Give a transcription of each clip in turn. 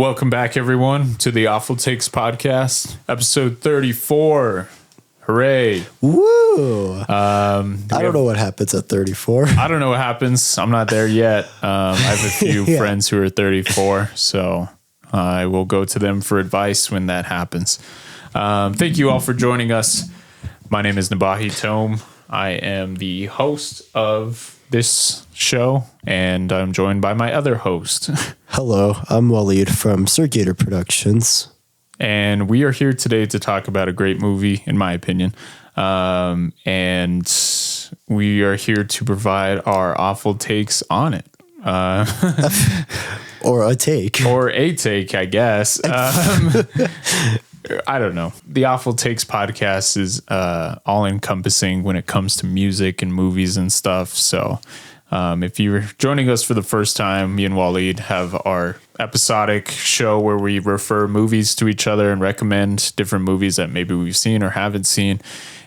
Welcome back, everyone, to the Awful Takes podcast, episode 34. Hooray. Woo! I don't know what happens at 34. I don't know what happens. I'm not there yet. I have a few friends who are 34, so I will go to them for advice when that happens. Thank you all for joining us. My name is Nabahi Tome. I am the host of this show, and I'm joined by my other host. Hello, I'm Wallied from Gator Productions. And we are here today to talk about a great movie, in my opinion. And we are here to provide our awful takes on it. Or a take. Or a take, I guess. I don't know. The Awful Takes podcast is all-encompassing when it comes to music and movies and stuff. So if you're joining us for the first time, me and Wallied have our episodic show where we refer movies to each other and recommend different movies that maybe we've seen or haven't seen,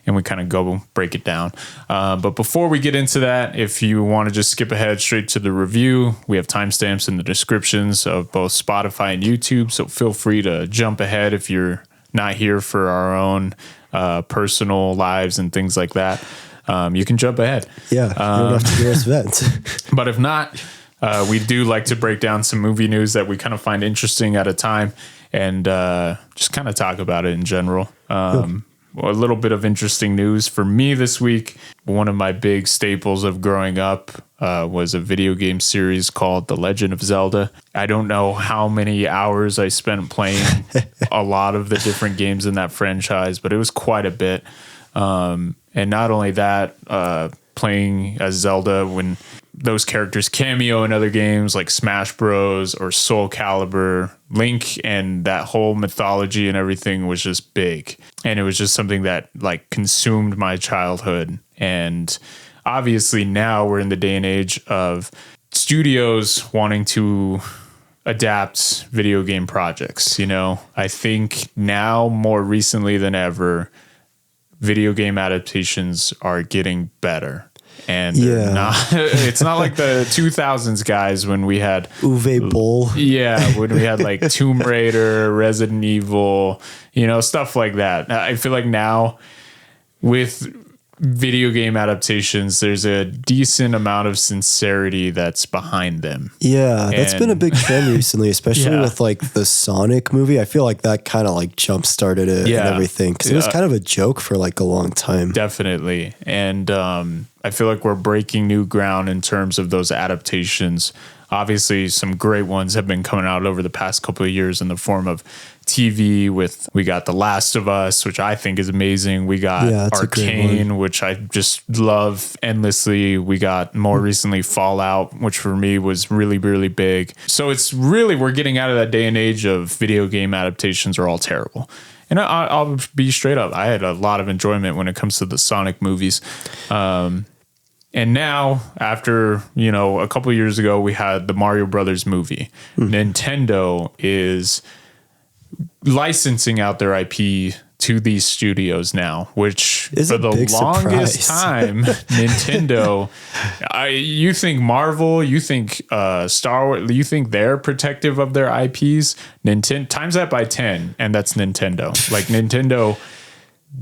and we kind of go break it down. But before we get into that, if you want to just skip ahead straight to the review, we have timestamps in the descriptions of both Spotify and YouTube, so feel free to jump ahead if you're not here for our own personal lives and things like that. You can jump ahead. Yeah, you don't have to hear us vent. But if not, we do like to break down some movie news that we kind of find interesting at a time and just kind of talk about it in general. A little bit of interesting news for me this week. One of my big staples of growing up was a video game series called The Legend of Zelda. I don't know how many hours I spent playing a lot of the different games in that franchise, but it was quite a bit. And not only that, playing as Zelda when those characters cameo in other games like Smash Bros. Or Soul Calibur, Link, and that whole mythology and everything was just big. And it was just something that like consumed my childhood. And obviously now we're in the day and age of studios wanting to adapt video game projects. You know, I think now more recently than ever, video game adaptations are getting better. And it's not like the 2000s guys when we had Uwe Boll. Yeah, when we had like Tomb Raider, Resident Evil, you know, stuff like that. I feel like now with video game adaptations, there's a decent amount of sincerity that's behind them. Yeah, that's been a big trend recently, especially with like the Sonic movie. I feel like that kind of like jump started it and everything, because it was kind of a joke for like a long time. Definitely. And I feel like we're breaking new ground in terms of those adaptations. Obviously, some great ones have been coming out over the past couple of years in the form of TV. We got The Last of Us, which I think is amazing. We got Arcane, which I just love endlessly. We got more recently Fallout, which for me was really, really big. So it's really, we're getting out of that day and age of video game adaptations are all terrible. And I'll be straight up. I had a lot of enjoyment when it comes to the Sonic movies. And now, after, you know, a couple of years ago, we had the Mario Brothers movie. Nintendo is licensing out their IP to these studios now, which for the longest time, Nintendo, you think Marvel, you think Star Wars, you think they're protective of their IPs. Nintendo times that by 10, and that's Nintendo. Like Nintendo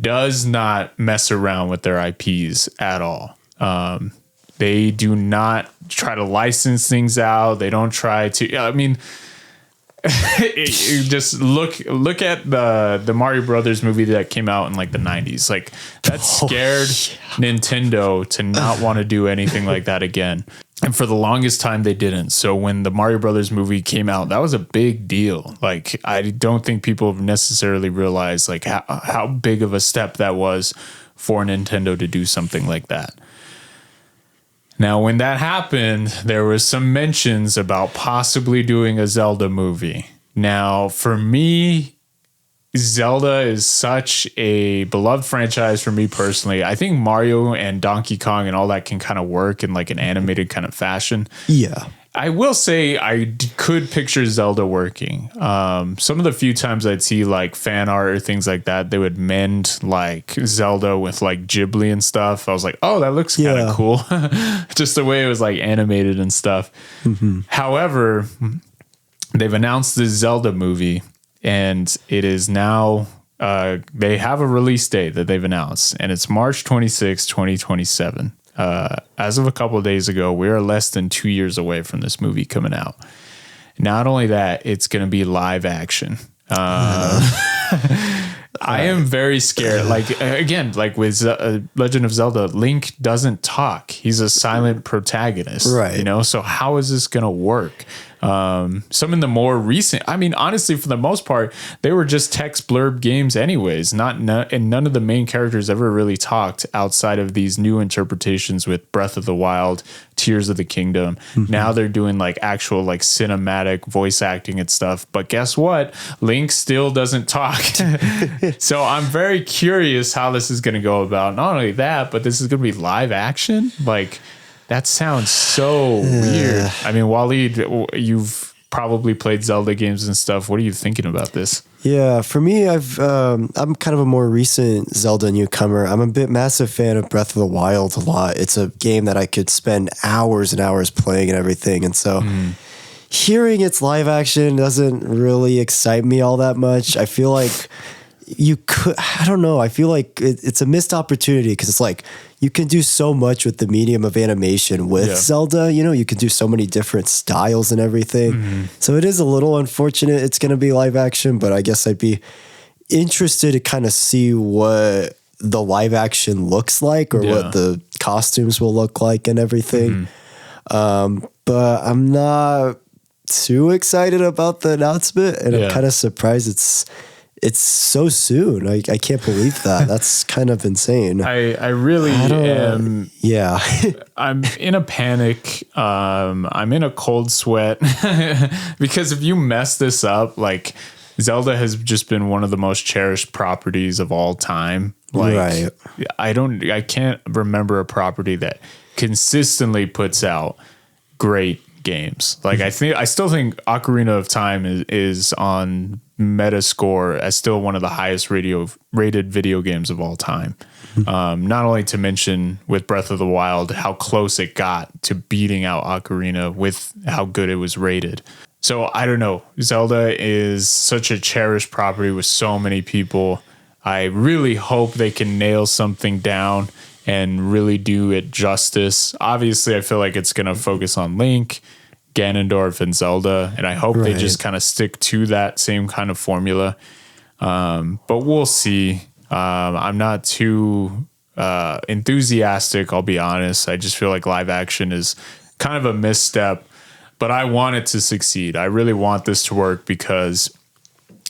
does not mess around with their IPs at all. They do not try to license things out. They don't try to, I mean, just look at the Mario Brothers movie that came out in like the 90s. Like that scared Nintendo to not want to do anything like that again. And for the longest time they didn't. So when the Mario Brothers movie came out, that was a big deal. Like I don't think people have necessarily realized like how big of a step that was for Nintendo to do something like that. Now, when that happened, there was some mentions about possibly doing a Zelda movie. Now, for me, Zelda is such a beloved franchise for me personally. I think Mario and Donkey Kong and all that can kind of work in like an animated kind of fashion. Yeah. I will say I could picture Zelda working. Some of the few times I'd see like fan art or things like that, they would mend like Zelda with like Ghibli and stuff. I was like, oh, that looks kind of cool. Just the way it was like animated and stuff. Mm-hmm. However, they've announced the Zelda movie, and it is now, they have a release date that they've announced, and it's March 26, 2027. As of a couple of days ago, we are less than 2 years away from this movie coming out. Not only that, it's going to be live action. I am very scared. Like, again, like with Legend of Zelda, Link doesn't talk. He's a silent protagonist, right? You know, so how is this going to work? Some in the more recent, I mean, honestly, for the most part, they were just text blurb games anyways, and none of the main characters ever really talked outside of these new interpretations with Breath of the Wild, Tears of the Kingdom. Mm-hmm. Now they're doing like actual like cinematic voice acting and stuff. But guess what? Link still doesn't talk. So I'm very curious how this is going to go about. Not only that, but this is going to be live action. Like, that sounds so weird. I mean, Wallied, you've probably played Zelda games and stuff. What are you thinking about this? Yeah, for me, I'm kind of a more recent Zelda newcomer. I'm a massive fan of Breath of the Wild a lot. It's a game that I could spend hours and hours playing and everything. And so hearing its live action doesn't really excite me all that much. I feel like I don't know. I feel like it's a missed opportunity because it's like you can do so much with the medium of animation with Zelda. You know, you can do so many different styles and everything. Mm-hmm. So it is a little unfortunate it's going to be live action, but I guess I'd be interested to kind of see what the live action looks like or what the costumes will look like and everything. Mm-hmm. But I'm not too excited about the announcement, and I'm kind of surprised it's so soon. I can't believe that. That's kind of insane. I really am. Yeah. I'm in a panic. I'm in a cold sweat because if you mess this up, like, Zelda has just been one of the most cherished properties of all time. Like, I can't remember a property that consistently puts out great games. Like, I still think Ocarina of Time is on Metascore as still one of the highest rated video games of all time. Not only to mention with Breath of the Wild, how close it got to beating out Ocarina with how good it was rated. So I don't know. Zelda is such a cherished property with so many people. I really hope they can nail something down and really do it justice. Obviously, I feel like it's going to focus on Link, Ganondorf, and Zelda, and I hope they just kind of stick to that same kind of formula. But we'll see. I'm not too enthusiastic, I'll be honest. I just feel like live action is kind of a misstep, but I want it to succeed. I really want this to work, because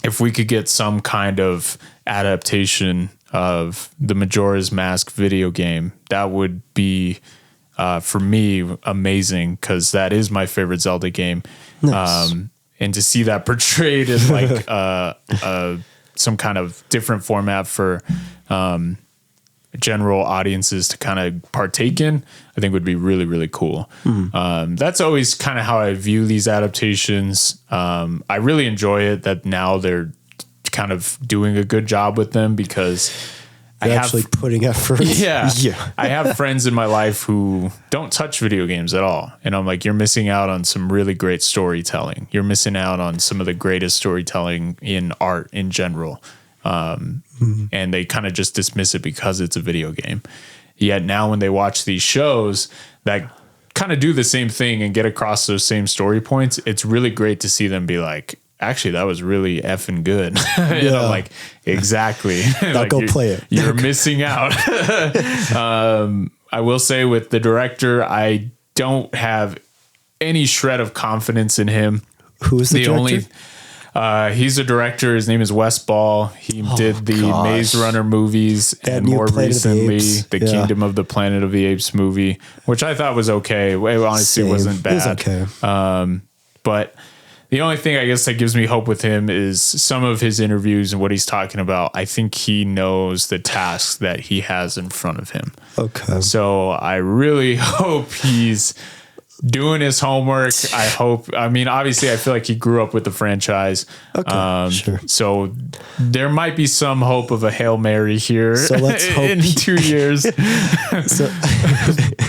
if we could get some kind of adaptation of the Majora's Mask video game, that would be for me amazing, because that is my favorite Zelda game. Nice. And to see that portrayed in like some kind of different format for general audiences to kind of partake in, I think would be really, really cool. That's always kind of how I view these adaptations. I really enjoy it that now they're kind of doing a good job with them, because They're actually putting effort. Yeah. I have friends in my life who don't touch video games at all. And I'm like, you're missing out on some really great storytelling. You're missing out on some of the greatest storytelling in art in general. And they kind of just dismiss it because it's a video game. Yet now when they watch these shows that kind of do the same thing and get across those same story points, it's really great to see them be like, actually, that was really effing good. You know, like, exactly. Now like go play it. You're missing out. I will say with the director, I don't have any shred of confidence in him. Who is the director? He's a director. His name is Wes Ball. He did the Maze Runner movies, and more recently the Kingdom of the Planet of the Apes movie, which I thought was okay. It honestly wasn't bad. It was okay. But the only thing I guess that gives me hope with him is some of his interviews and what he's talking about. I think he knows the task that he has in front of him. Okay. So I really hope he's doing his homework. I hope. I mean, obviously, I feel like he grew up with the franchise. Okay, sure. So there might be some hope of a Hail Mary here. So let's hope in 2 years.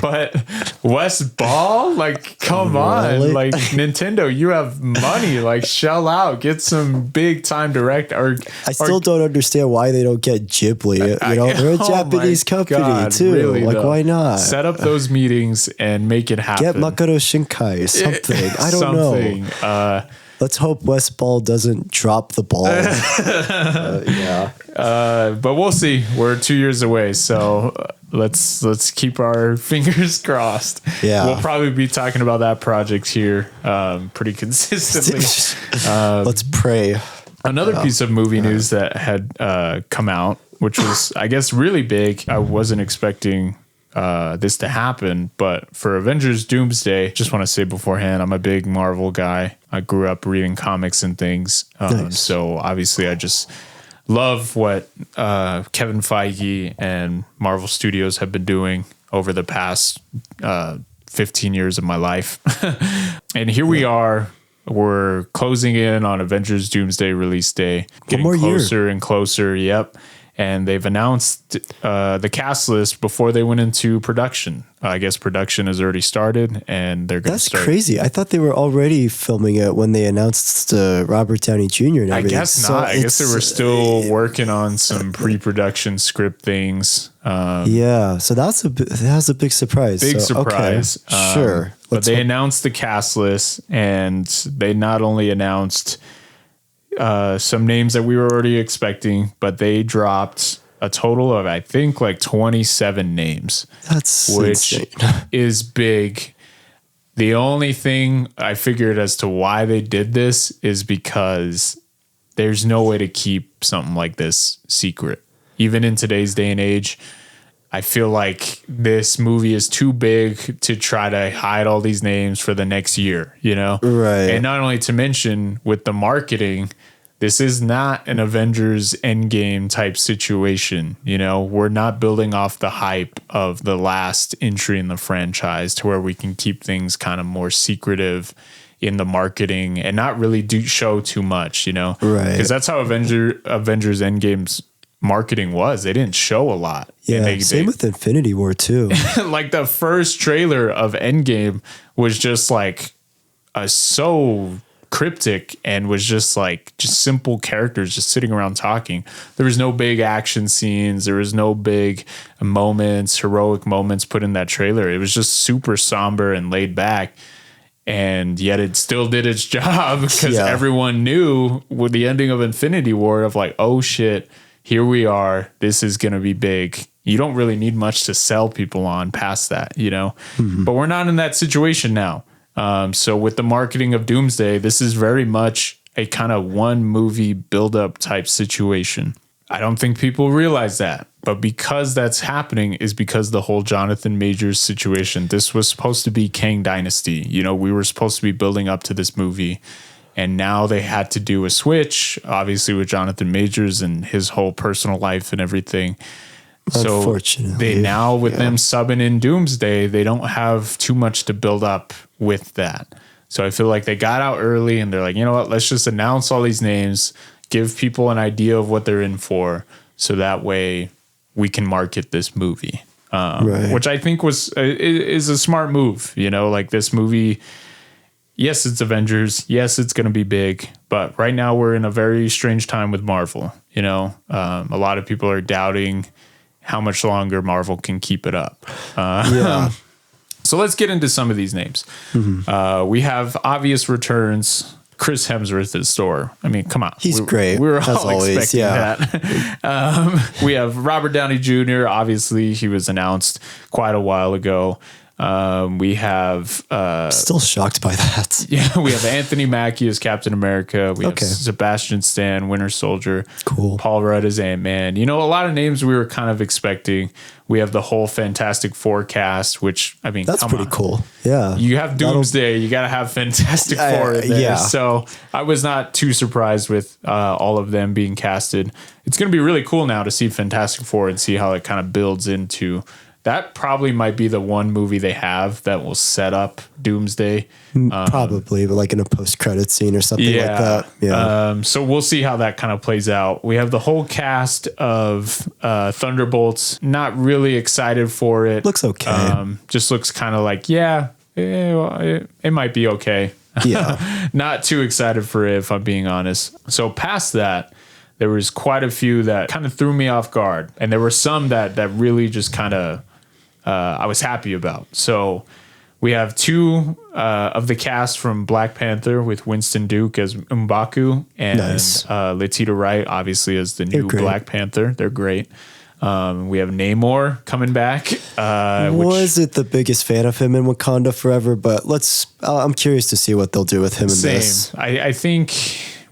But West Ball, like, come on, like Nintendo, you have money, like shell out, get some big time direct. Or I still don't understand why they don't get Ghibli. They're a Japanese company too. Really, like, why not set up those meetings and make it happen? Get Makoto Shinkai, something. I don't know. Let's hope West Ball doesn't drop the ball. But we'll see. We're 2 years away, so let's keep our fingers crossed. Yeah, we'll probably be talking about that project here pretty consistently. Let's pray. Another piece of movie news that had come out, which was, I guess, really big. I wasn't expecting this to happen, but for Avengers Doomsday, just want to say beforehand, I'm a big Marvel guy. I grew up reading comics and things. Nice. So obviously I just love what Kevin Feige and Marvel Studios have been doing over the past 15 years of my life. And here we are. We're closing in on Avengers Doomsday release day. Getting closer and closer. Yep. And they've announced the cast list before they went into production. I guess production has already started, and they're going to start. That's crazy. I thought they were already filming it when they announced Robert Downey Jr. and everything. I guess not. I guess they were still working on some pre-production script things. So that's a big surprise. Big surprise. Okay. Sure. But they announced the cast list, and they not only announced some names that we were already expecting, but they dropped a total of, I think, like 27 names. That's which insane. Is big. The only thing I figured as to why they did this is because there's no way to keep something like this secret. Even in today's day and age, I feel like this movie is too big to try to hide all these names for the next year, Right. And not only to mention with the marketing, this is not an Avengers Endgame type situation. We're not building off the hype of the last entry in the franchise to where we can keep things kind of more secretive in the marketing and not really show too much, Right. Because that's how Avengers Endgame's marketing was. They didn't show a lot. Yeah, same with Infinity War too. Like the first trailer of Endgame was just like so cryptic and was just simple characters just sitting around talking. There was no big action scenes. There was no big moments, heroic moments put in that trailer. It was just super somber and laid back. And yet it still did its job because everyone knew with the ending of Infinity War of like, oh shit, here we are. This is going to be big. You don't really need much to sell people on past that, Mm-hmm. But we're not in that situation now. So with the marketing of Doomsday, this is very much a kind of one movie build-up type situation. I don't think people realize that. But because that's happening is because the whole Jonathan Majors situation. This was supposed to be Kang Dynasty. We were supposed to be building up to this movie. And now they had to do a switch, obviously with Jonathan Majors and his whole personal life and everything. So they now, with them subbing in Doomsday, they don't have too much to build up with that. So I feel like they got out early and they're like, you know what, let's just announce all these names, give people an idea of what they're in for. So that way we can market this movie, which I think is a smart move. Like this movie, yes, it's Avengers. Yes, it's going to be big. But right now we're in a very strange time with Marvel. A lot of people are doubting how much longer Marvel can keep it up. So let's get into some of these names. Mm-hmm. We have obvious returns. Chris Hemsworth is Thor. I mean, come on. He's great. We were all expecting that. We have Robert Downey Jr. Obviously, he was announced quite a while ago. We have still shocked by that. Yeah, we have Anthony Mackie as Captain America. We have Sebastian Stan, Winter Soldier. Cool. Paul Rudd as Ant-Man. A lot of names we were kind of expecting. We have the whole Fantastic Four cast, which I mean, that's pretty cool. Yeah, you have Doomsday. You got to have Fantastic Four in there. Yeah. So I was not too surprised with all of them being casted. It's going to be really cool now to see Fantastic Four and see how it kind of builds into that probably might be the one movie they have that will set up Doomsday. Probably, but like in a post-credit scene or something like that. Yeah. So we'll see how that kind of plays out. We have the whole cast of Thunderbolts. Not really excited for it. Looks okay. Just looks kind of like, it might be okay. Yeah. Not too excited for it, if I'm being honest. So past that, there was quite a few that kind of threw me off guard. And there were some that really just kind of I was happy about. So we have two of the cast from Black Panther with Winston Duke as M'Baku and Letitia Wright, obviously, as the new Black Panther. They're great. We have Namor coming back. Wasn't the biggest fan of him in Wakanda Forever, but I'm curious to see what they'll do with him in this. I think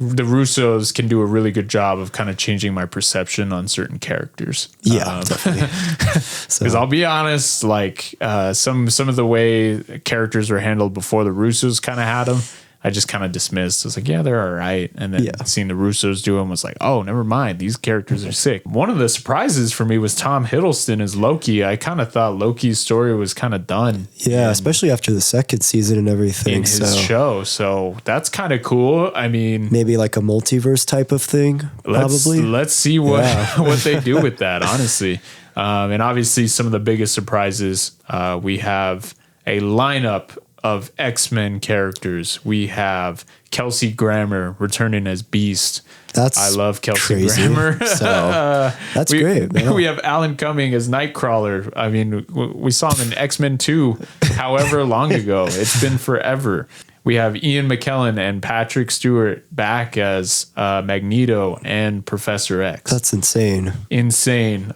the Russos can do a really good job of kind of changing my perception on certain characters. Yeah, definitely. Because I'll be honest, like some of the way characters were handled before the Russos kind of had them, I just kind of dismissed. I was like, yeah, they're all right. And then seeing the Russos do them was like, oh, never mind. These characters are sick. One of the surprises for me was Tom Hiddleston as Loki. I kind of thought Loki's story was kind of done. Yeah, especially after the second season and everything. In his show. So that's kind of cool. I mean, maybe like a multiverse type of thing, probably. Let's see what they do with that, honestly. And obviously some of the biggest surprises, we have a lineup of X-Men characters. We have Kelsey Grammer returning as Beast. I love Kelsey Grammer. So that's great. Man. We have Alan Cumming as Nightcrawler. I mean, we saw him in X-Men 2 however long ago. It's been forever. We have Ian McKellen and Patrick Stewart back as Magneto and Professor X. That's insane.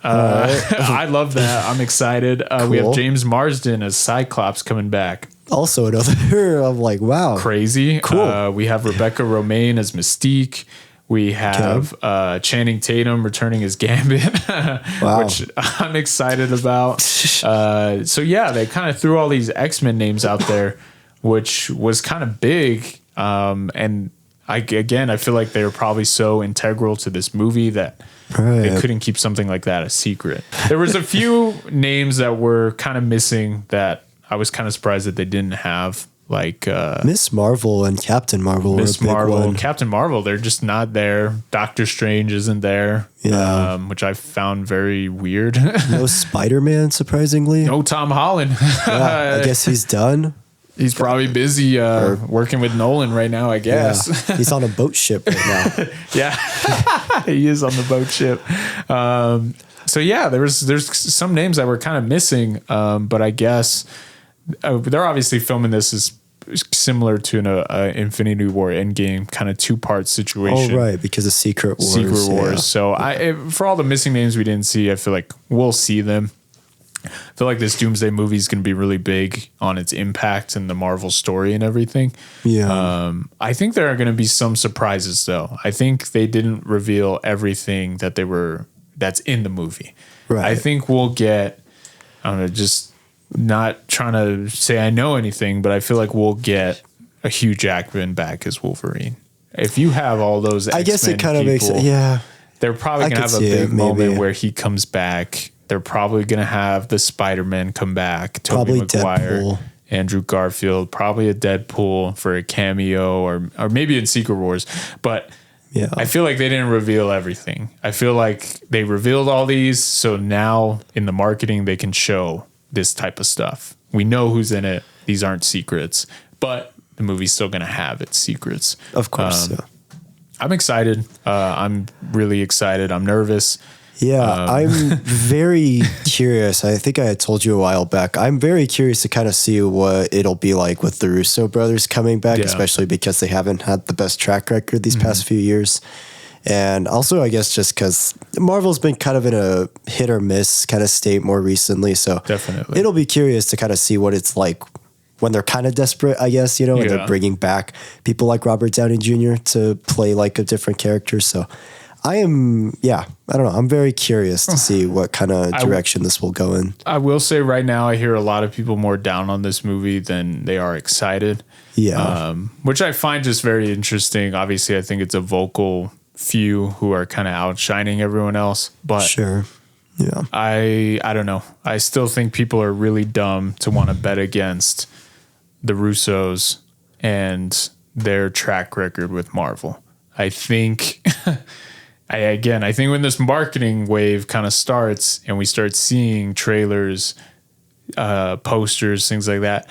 I love that. I'm excited. Cool. We have James Marsden as Cyclops coming back. Also another, I'm like, wow. Crazy. Cool. We have Rebecca Romijn as Mystique. We have Channing Tatum returning as Gambit, which I'm excited about. So yeah, they kind of threw all these X-Men names out there, which was kind of big. And I feel like they were probably so integral to this movie that they couldn't keep something like that a secret. There was a few names that were kind of missing that I was kind of surprised that they didn't have, like Miss Marvel and Captain Marvel. Captain Marvel, they're just not there. Doctor Strange isn't there, which I found very weird. No Spider-Man, surprisingly. No Tom Holland. I guess he's done. He's probably busy working with Nolan right now, I guess. Yeah. He's on a boat ship right now. Yeah, he is on the boat ship. So yeah, there's some names that were kind of missing, but I guess they're obviously filming this as similar to an Infinity War Endgame kind of 2-part situation. Oh, right, because of Secret Wars. Yeah. So for all the missing names we didn't see, I feel like we'll see them. I feel like this Doomsday movie is going to be really big on its impact and the Marvel story and everything. Yeah. I think there are going to be some surprises, though. I think they didn't reveal everything that's in the movie. Right. I think we'll get, I don't know, just not trying to say I know anything, but I feel like we'll get a Hugh Jackman back as Wolverine. If you have all those X-Men, I guess it kind of makes it, they're probably going to have a big moment where he comes back. They're probably going to have the Spider-Man come back. Tobey Maguire, Deadpool. Andrew Garfield, probably a Deadpool for a cameo or maybe in Secret Wars. But I feel like they didn't reveal everything. I feel like they revealed all these. So now in the marketing, they can show this type of stuff. We know who's in it. These aren't secrets, but the movie's still going to have its secrets. Of course. I'm excited. I'm really excited. I'm nervous. Yeah, I'm very curious. I think I had told you a while back. I'm very curious to kind of see what it'll be like with the Russo brothers coming back, especially because they haven't had the best track record these past few years. And also, I guess, just because Marvel's been kind of in a hit or miss kind of state more recently. So definitely, it'll be curious to kind of see what it's like when they're kind of desperate, I guess, and they're bringing back people like Robert Downey Jr. to play like a different character. So I don't know. I'm very curious to see what kind of direction this will go in. I will say right now, I hear a lot of people more down on this movie than they are excited. Yeah. Which I find just very interesting. Obviously, I think it's a vocal few who are kind of outshining everyone else. But sure. Yeah. I don't know. I still think people are really dumb to want to bet against the Russos and their track record with Marvel. I think, I think when this marketing wave kind of starts and we start seeing trailers, posters, things like that,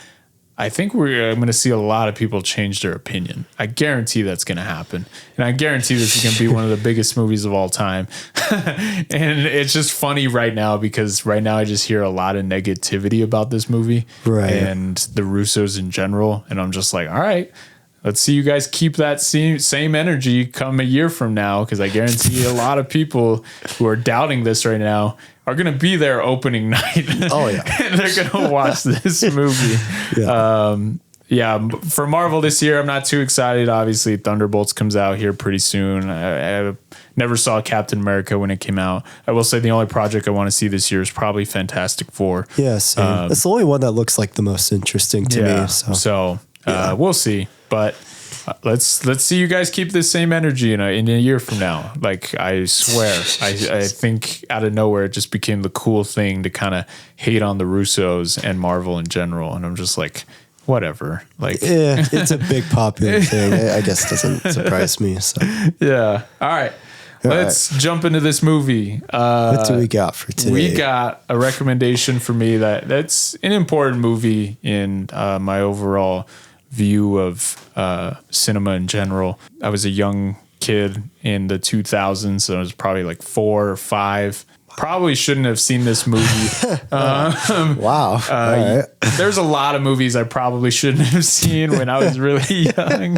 I think I'm going to see a lot of people change their opinion. I guarantee that's going to happen. And I guarantee this is going to be one of the biggest movies of all time. And it's just funny right now because right now I just hear a lot of negativity about this movie and the Russos in general. And I'm just like, all right, let's see you guys keep that same energy come a year from now, because I guarantee a lot of people who are doubting this right now are going to be there opening night. Oh, yeah. And they're going to watch this movie. Yeah. For Marvel this year, I'm not too excited. Obviously, Thunderbolts comes out here pretty soon. I never saw Captain America when it came out. I will say the only project I want to see this year is probably Fantastic Four. Yes. It's the only one that looks like the most interesting to me. So we'll see. But let's see you guys keep this same energy in a year from now. Like, I swear, I think out of nowhere it just became the cool thing to kind of hate on the Russos and Marvel in general. And I'm just like, whatever. Like, yeah, it's a big popular thing. I guess it doesn't surprise me. So yeah. All right. Let's jump into this movie. What do we got for today? We got a recommendation for me that's an important movie in my overall view of cinema in general. I was a young kid in the 2000s, so I was probably like 4 or 5. Probably shouldn't have seen this movie. Wow. Right. There's a lot of movies I probably shouldn't have seen when I was really young.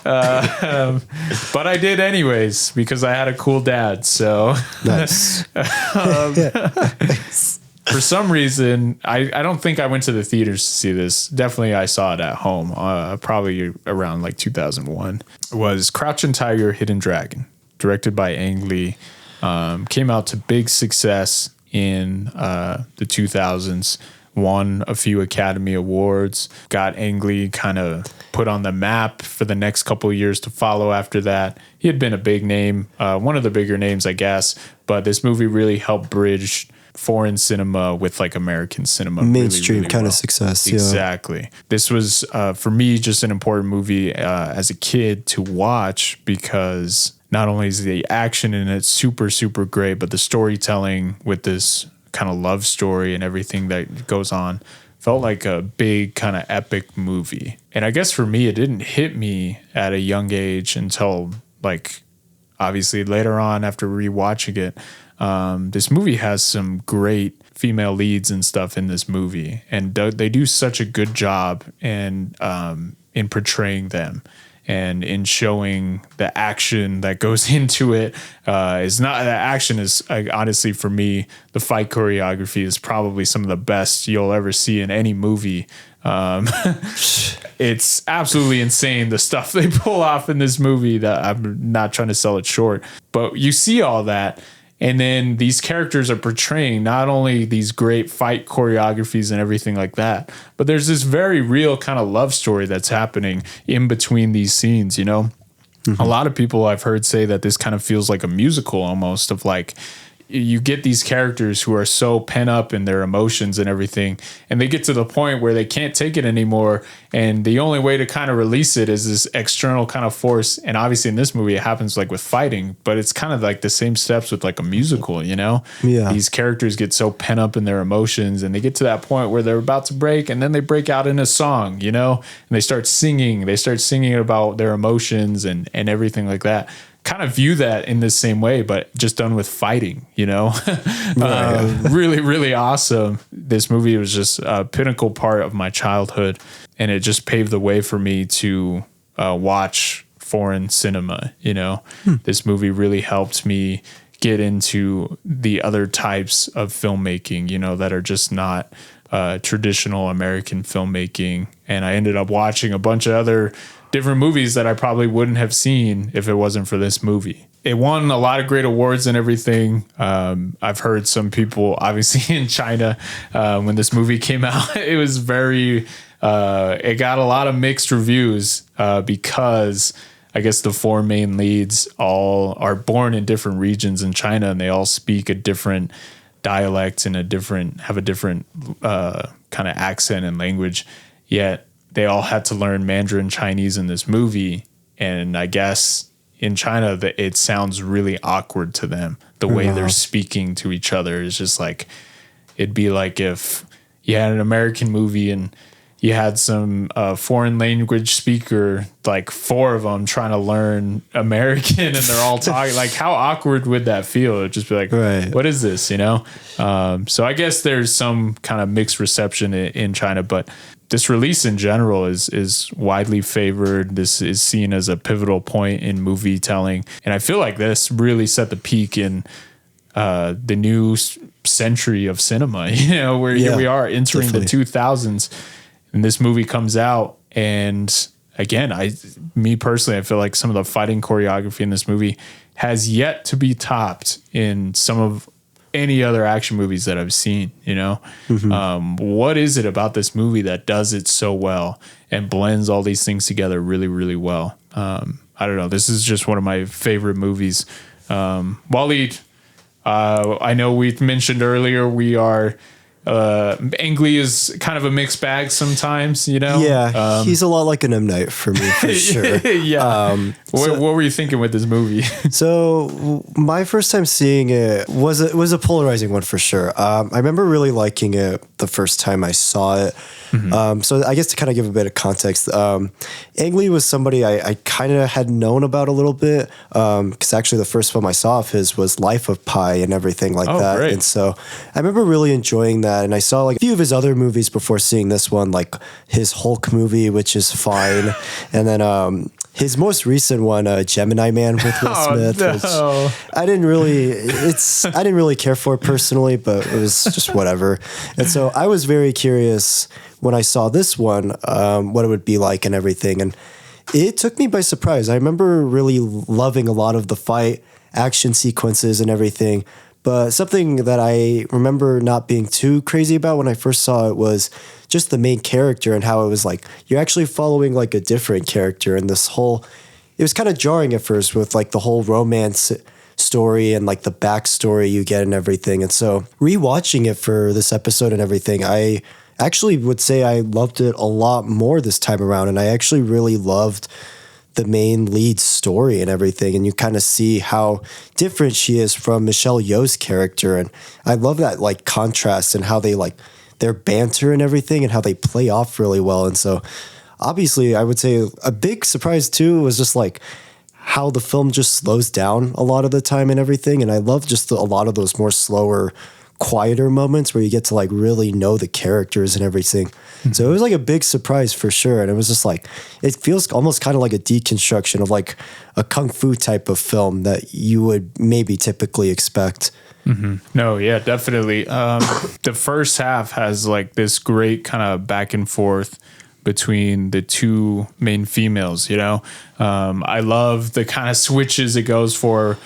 But I did anyways because I had a cool dad. So nice. For some reason, I don't think I went to the theaters to see this. Definitely I saw it at home, probably around like 2001. It was Crouching Tiger, Hidden Dragon, directed by Ang Lee. Came out to big success in the 2000s, won a few Academy Awards, got Ang Lee kind of put on the map for the next couple of years to follow after that. He had been a big name, one of the bigger names, I guess, but this movie really helped bridge foreign cinema with like American cinema. Mainstream really kind well. of success. Exactly. Yeah. This was, for me, just an important movie as a kid to watch because not only is the action in it super, super great, but the storytelling with this kind of love story and everything that goes on felt like a big kind of epic movie. And I guess for me, it didn't hit me at a young age until like obviously later on after rewatching it. This movie has some great female leads and stuff in this movie, and they do such a good job in portraying them and in showing the action that goes into it. Is not the action is honestly for me, the fight choreography is probably some of the best you'll ever see in any movie. It's absolutely insane the stuff they pull off in this movie. That I'm not trying to sell it short, but you see all that. And then these characters are portraying not only these great fight choreographies and everything like that, but there's this very real kind of love story that's happening in between these scenes, you know? Mm-hmm. A lot of people I've heard say that this kind of feels like a musical almost, of like, you get these characters who are so pent up in their emotions and everything, and they get to the point where they can't take it anymore, and the only way to kind of release it is this external kind of force. And obviously in this movie it happens like with fighting, but it's kind of like the same steps with like a musical, you know? Yeah. These characters get so pent up in their emotions and they get to that point where they're about to break, and then they break out in a song, you know, and they start singing about their emotions and everything like that. Kind of view that in the same way, but just done with fighting, you know? Really, really awesome. This movie was just a pinnacle part of my childhood, and it just paved the way for me to watch foreign cinema, you know? This movie really helped me get into the other types of filmmaking, you know, that are just not traditional American filmmaking. And I ended up watching a bunch of other different movies that I probably wouldn't have seen if it wasn't for this movie. It won a lot of great awards and everything. I've heard some people, obviously in China, when this movie came out, it was it got a lot of mixed reviews because I guess the 4 main leads all are born in different regions in China, and they all speak a different dialect and have a different kind of accent and language, yet they all had to learn Mandarin Chinese in this movie. And I guess in China that it sounds really awkward to them. The way they're speaking to each other is just like, it'd be like if you had an American movie and you had some foreign language speaker, like 4 of them trying to learn American and they're all talking. Like, how awkward would that feel? It'd just be like, what is this, you know? So I guess there's some kind of mixed reception in China, but this release in general is widely favored. This is seen as a pivotal point in movie telling. And I feel like this really set the peak in the new century of cinema, you know, where here we are entering the 2000s. And this movie comes out, and again, me personally, I feel like some of the fighting choreography in this movie has yet to be topped in some of any other action movies that I've seen, you know? What is it about this movie that does it so well and blends all these things together really, really well? I don't know. This is just one of my favorite movies. Wallied, I know we mentioned earlier, we are... Ang Lee is kind of a mixed bag sometimes, you know? Yeah, he's a lot like an M. Night for me, for sure. What were you thinking with this movie? So my first time seeing it was a polarizing one for sure. I remember really liking it the first time I saw it. So I guess to kind of give a bit of context, Ang Lee was somebody I kind of had known about a little bit, because actually the first film I saw of his was Life of Pi and everything like that. Great. And so I remember really enjoying that. And I saw like a few of his other movies before seeing this one, like his Hulk movie, which is fine. And then his most recent one, Gemini Man with Will Smith, which I didn't really care for personally, but it was just whatever. And so I was very curious when I saw this one, what it would be like and everything. And it took me by surprise. I remember really loving a lot of the fight action sequences and everything. But something that I remember not being too crazy about when I first saw it was just the main character and how it was like, you're actually following like a different character. And this whole, it was kind of jarring at first with like the whole romance story and like the backstory you get and everything. And so rewatching it for this episode and everything, I actually would say I loved it a lot more this time around. And I actually really loved the main lead story and everything, and you kind of see how different she is from Michelle Yeoh's character. And I love that like contrast and how they like their banter and everything and how they play off really well. And so obviously I would say a big surprise too was just like how the film just slows down a lot of the time and everything. And I love just a lot of those more slower, quieter moments where you get to like really know the characters and everything. So it was like a big surprise for sure. And it was just like, it feels almost kind of like a deconstruction of like a kung fu type of film that you would maybe typically expect. No, yeah, definitely. The first half has like this great kind of back and forth between the two main females, you know? I love the kind of switches it goes for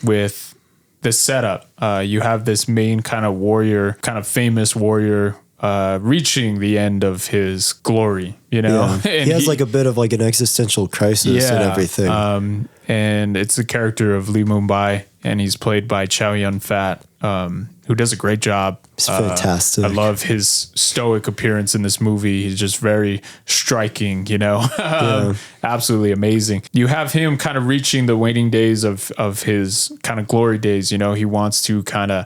with the setup. You have this main kind of warrior, kind of famous warrior, reaching the end of his glory, you know? And he has like a bit of like an existential crisis and everything. And it's the character of Lee Moon-bai, and he's played by Chow Yun-fat, who does a great job. It's fantastic. I love his stoic appearance in this movie. He's just very striking, you know? Absolutely amazing. You have him kind of reaching the waning days of his kind of glory days, you know? He wants to kind of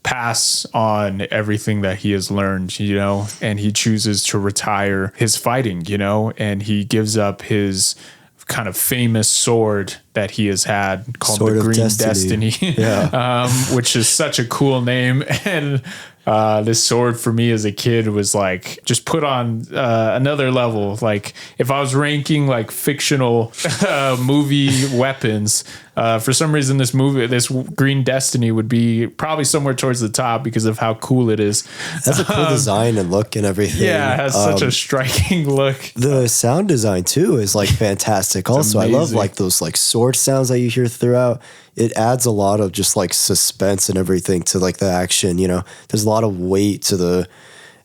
pass on everything that he has learned, you know, and he chooses to retire his fighting, you know, and he gives up his kind of famous sword that he has had called Sword the of Green Destiny, which is such a cool name. And this sword for me as a kid was like just put on another level. Like if I was ranking like fictional movie weapons, for some reason this Green Destiny would be probably somewhere towards the top because of how cool it is. That's a cool design and look and everything. Yeah, it has such a striking look. The sound design too is like fantastic. Also, I love like those like sword sounds that you hear throughout. It adds a lot of just like suspense and everything to like the action, you know. There's a lot of weight to the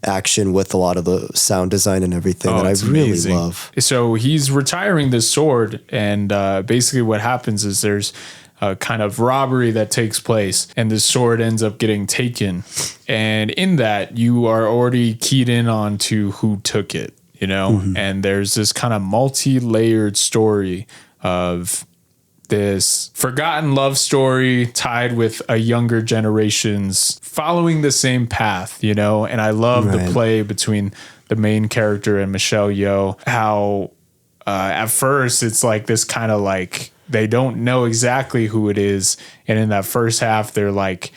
action with a lot of the sound design and everything that I really love. So he's retiring this sword, and basically what happens is there's kind of robbery that takes place, and this sword ends up getting taken. And in that, you are already keyed in on to who took it, you know? And there's this kind of multi-layered story of this forgotten love story tied with a younger generation's following the same path, you know? And I love the play between the main character and Michelle Yeoh, how at first it's like this kind of like, they don't know exactly who it is. And in that first half, they're like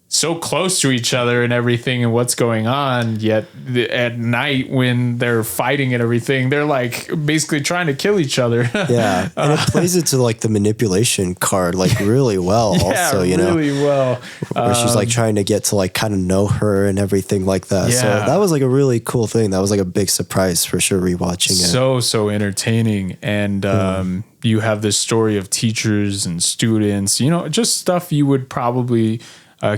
so close to each other and everything and what's going on. Yet at night when they're fighting and everything, they're like basically trying to kill each other. Yeah. And it plays into like the manipulation card like really well also, you know. Really well. Where she's like trying to get to like kind of know her and everything like that. Yeah. So that was like a really cool thing. That was like a big surprise for sure rewatching it. So entertaining. And you have this story of teachers and students, you know, just stuff you would probably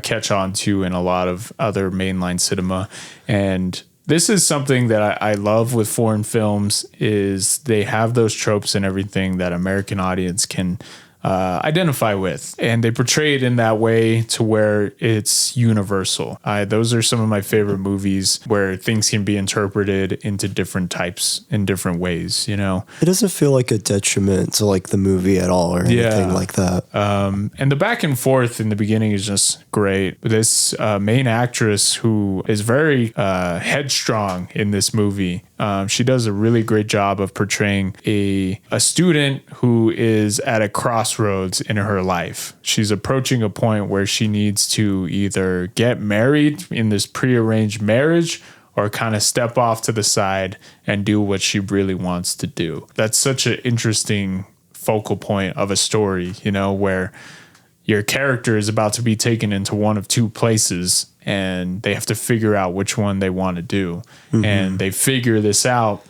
catch on to in a lot of other mainline cinema. And this is something that I love with foreign films, is they have those tropes and everything that American audience can identify with, and they portray it in that way to where it's universal. Those are some of my favorite movies where things can be interpreted into different types in different ways, you know. It doesn't feel like a detriment to like the movie at all or anything like that. And the back and forth in the beginning is just great. This main actress, who is very headstrong in this movie, she does a really great job of portraying a student who is at a crossroads in her life. She's approaching a point where she needs to either get married in this prearranged marriage or kind of step off to the side and do what she really wants to do. That's such an interesting focal point of a story, you know, where your character is about to be taken into one of two places and they have to figure out which one they want to do. And they figure this out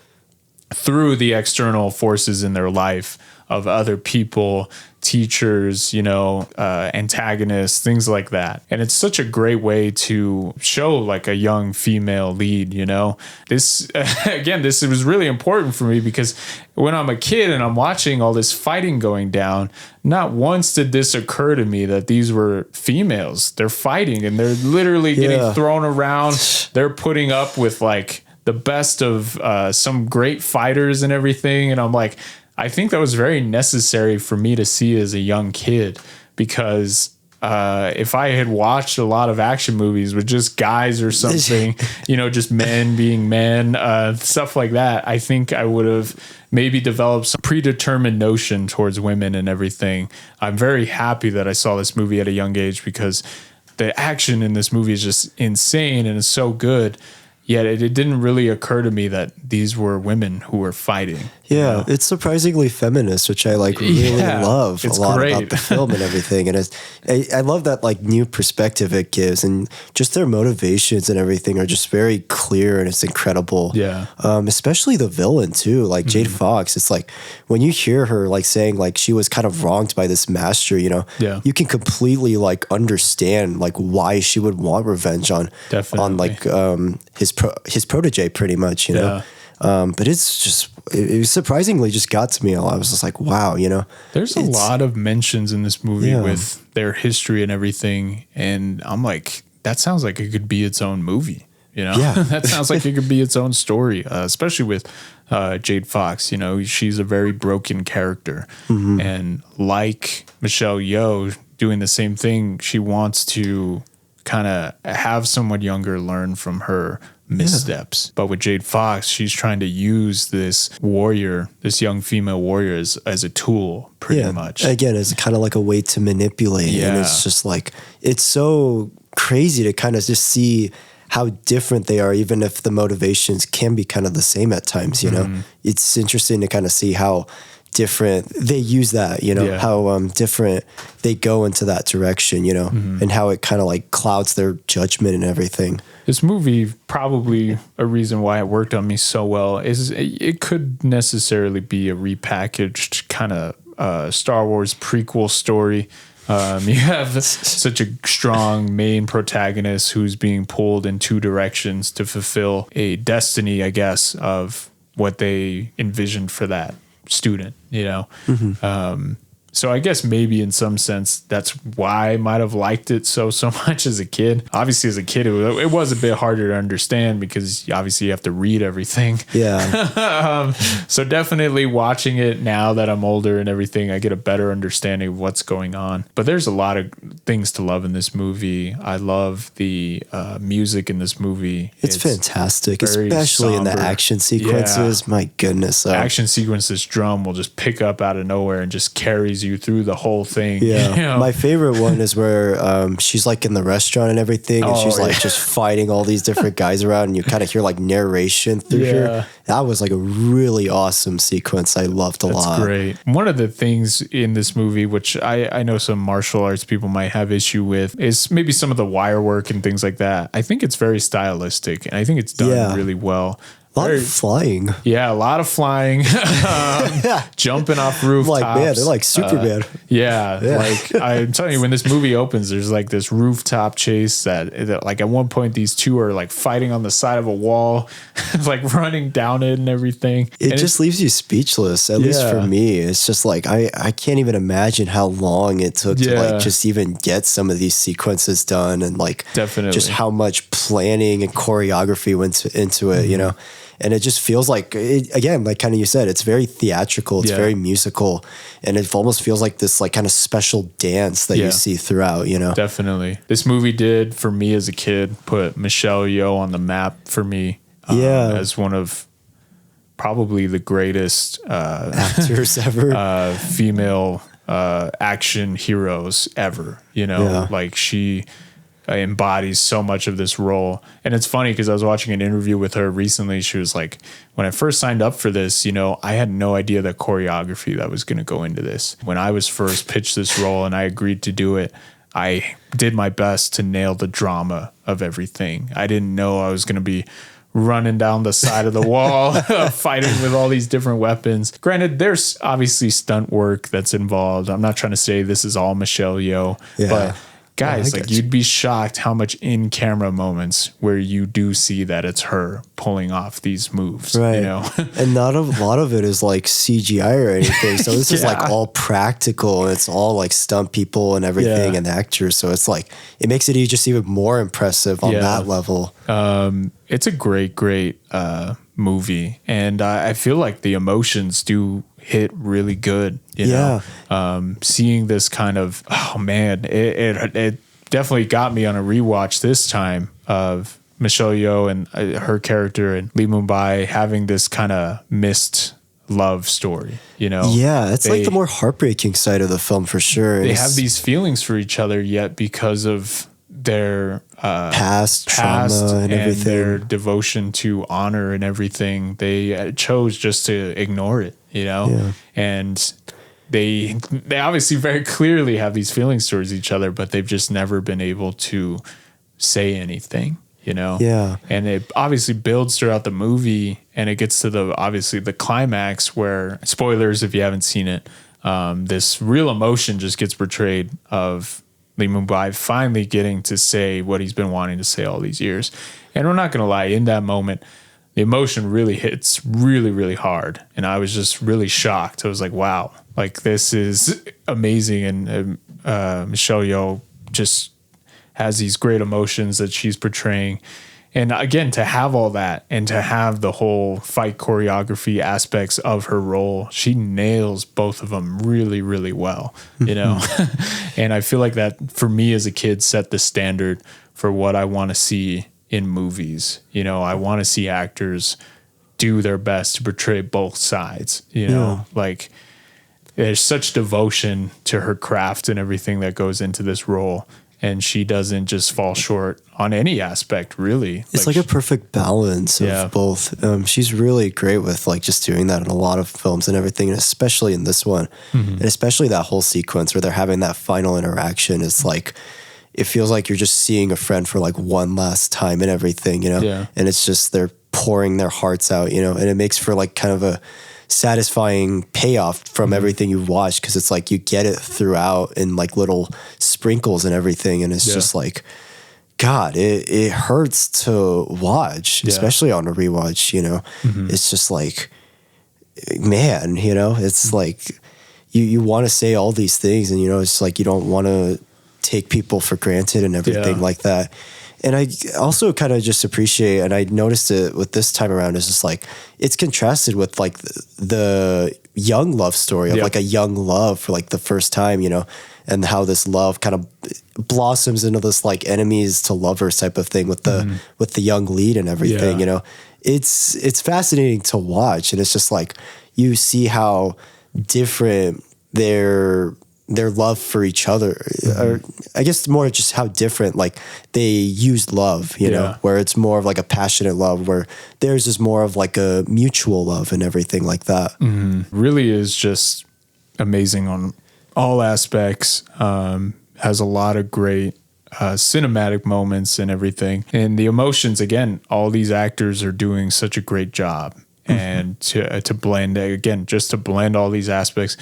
through the external forces in their life of other people, teachers, you know, antagonists, things like that. And it's such a great way to show like a young female lead, you know. This, again, this was really important for me because when I'm a kid and I'm watching all this fighting going down, not once did this occur to me that these were females. They're fighting and they're literally getting thrown around. They're putting up with like the best of some great fighters and everything. And I'm like, I think that was very necessary for me to see as a young kid, because if I had watched a lot of action movies with just guys or something, you know, just men being men, stuff like that, I think I would have maybe developed some predetermined notion towards women and everything. I'm very happy that I saw this movie at a young age because the action in this movie is just insane and it's so good. Yet it didn't really occur to me that these were women who were fighting. Yeah, you know? It's surprisingly feminist, which I like really love a lot about the film and everything. And I love that like new perspective it gives, and just their motivations and everything are just very clear and it's incredible. Yeah. Especially the villain too, like Jade Fox. It's like when you hear her like saying like she was kind of wronged by this master, you know, you can completely like understand like why she would want revenge on like his protege pretty much, you know. But it's just, it surprisingly just got to me. I was just like, wow, you know. There's a lot of mentions in this movie with their history and everything. And I'm like, that sounds like it could be its own movie, you know. That sounds like it could be its own story, especially with Jade Fox. You know, she's a very broken character. And like Michelle Yeoh doing the same thing, she wants to kind of have someone younger learn from her missteps. But with Jade Fox, she's trying to use this warrior, this young female warrior, as a tool, pretty much. Again, it's kind of like a way to manipulate. And it's just like, it's so crazy to kind of just see how different they are, even if the motivations can be kind of the same at times, you know. It's interesting to kind of see how different they use that, you know, how different they go into that direction, you know, and how it kind of like clouds their judgment and everything. This movie, probably a reason why it worked on me so well, is it could necessarily be a repackaged kind of Star Wars prequel story. You have such a strong main protagonist who's being pulled in two directions to fulfill a destiny, I guess, of what they envisioned for that student, you know. So I guess maybe in some sense that's why I might have liked it so much as a kid. Obviously, as a kid, it was a bit harder to understand because obviously you have to read everything. Yeah. So definitely watching it now that I'm older and everything, I get a better understanding of what's going on. But there's a lot of things to love in this movie. I love the music in this movie. It's fantastic, especially in the action sequences. Yeah. My goodness. Action sequences drum will just pick up out of nowhere and just carries you through the whole thing. Yeah. You know? My favorite one is where she's like in the restaurant and everything, and she's like just fighting all these different guys around, and you kind of hear like narration through here. That was like a really awesome sequence. I loved a lot. That's great. One of the things in this movie, which I know some martial arts people might have issue with, is maybe some of the wire work and things like that. I think it's very stylistic, and I think it's done really well. A lot of flying. Yeah, a lot of flying. Jumping off rooftops. Like, man, they're like Superman. Like I'm telling you, when this movie opens, there's like this rooftop chase that like at one point these two are like fighting on the side of a wall, like running down it and everything. It just leaves you speechless, at least for me. It's just like, I can't even imagine how long it took to like just even get some of these sequences done, and like just how much planning and choreography went into it, you know? And it just feels like, again, like kind of you said, it's very theatrical, it's very musical, and it almost feels like this like kind of special dance that you see throughout, you know? Definitely. This movie did, for me as a kid, put Michelle Yeoh on the map for me as one of probably the greatest actors ever. Female action heroes ever, you know? Like she embodies so much of this role. And it's funny because I was watching an interview with her recently. She was like, when I first signed up for this, you know, I had no idea the choreography that was going to go into this. When I was first pitched this role and I agreed to do it, I did my best to nail the drama of everything. I didn't know I was going to be running down the side of the wall, fighting with all these different weapons. Granted, there's obviously stunt work that's involved. I'm not trying to say this is all Michelle Yeoh, but guys, like you'd be shocked how much in-camera moments where you do see that it's her pulling off these moves, you know? And not a lot of it is like CGI or anything. So this is like all practical, and it's all like stunt people and everything and actors. So it's like, it makes it just even more impressive on that level. It's a great movie. And I feel like the emotions do hit really good, you know. Seeing this kind of, oh man, it definitely got me on a rewatch this time of Michelle Yeoh and her character and Lee Mun-bai having this kind of missed love story, you know. It's like the more heartbreaking side of the film for sure. They have these feelings for each other, yet because of their past trauma and everything, their devotion to honor and everything, they chose just to ignore it, you know. And they obviously very clearly have these feelings towards each other, but they've just never been able to say anything, you know. And it obviously builds throughout the movie, and it gets to the climax where, spoilers if you haven't seen it, this real emotion just gets portrayed of Lee Mun-bai finally getting to say what he's been wanting to say all these years. And we're not going to lie, in that moment, the emotion really hits really, really hard. And I was just really shocked. I was like, wow, like this is amazing. And Michelle Yeoh just has these great emotions that she's portraying. And again, to have all that and to have the whole fight choreography aspects of her role, she nails both of them really, really well, you know? And I feel like that for me as a kid set the standard for what I want to see in movies. You know, I want to see actors do their best to portray both sides, you know, like there's such devotion to her craft and everything that goes into this role. And she doesn't just fall short on any aspect, really. It's like a perfect balance of both. She's really great with like just doing that in a lot of films and everything, and especially in this one. And especially that whole sequence where they're having that final interaction. It's like, it feels like you're just seeing a friend for like one last time and everything, you know? And it's just, they're pouring their hearts out, you know? And it makes for like kind of a satisfying payoff from everything you've watched, because it's like you get it throughout in like little sprinkles and everything, and it's just like, God, it hurts to watch, especially on a rewatch, you know. It's just like, man, you know, it's like you want to say all these things, and it's like you don't want to take people for granted and everything like that. And I also kind of just appreciate, and I noticed it with this time around, is just like it's contrasted with like the young love story of like a young love for like the first time, and how this love kind of blossoms into this like enemies to lovers type of thing with the young lead and everything. It's fascinating to watch, and it's just like you see how different their love for each other, or I guess more just how different like they use love, where it's more of like a passionate love, where theirs is more of like a mutual love and everything like that. Really is just amazing on all aspects. Has a lot of great cinematic moments and everything, and the emotions. Again, all these actors are doing such a great job, and to blend all these aspects.